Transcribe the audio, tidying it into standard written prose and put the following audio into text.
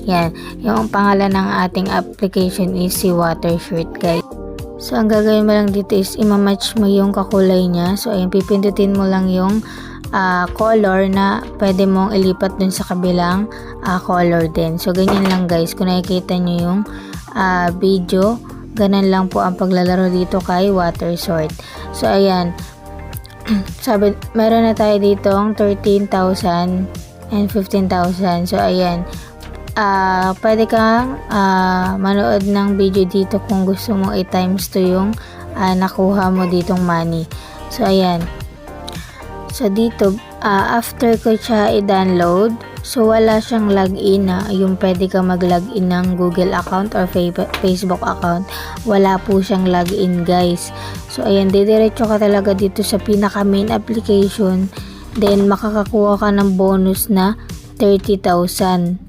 Yan, yung pangalan ng ating application is si Watershirt, guys. So, ang gagawin mo lang dito is imamatch mo yung kakulay niya. So, ayan, pipindutin mo lang yung color na pwede mong ilipat dun sa kabilang color din. So, ganyan lang, guys. Kung nakikita nyo yung video, ganun lang po ang paglalaro dito kay Watershirt. So, ayan. Sabi, meron na tayo ditong 13,000 and 15,000. So, ayan. Pwede kang manood ng video dito kung gusto mo i-times to yung nakuha mo ditong money. So, ayan. So, dito, after ko siya i-download, so, wala siyang login na yung pwede ka mag-login ng Google account or Facebook account. Wala po siyang login, guys. So, ayan, didiretso ka talaga dito sa pinaka-main application. Then, makakakuha ka ng bonus na 30,000.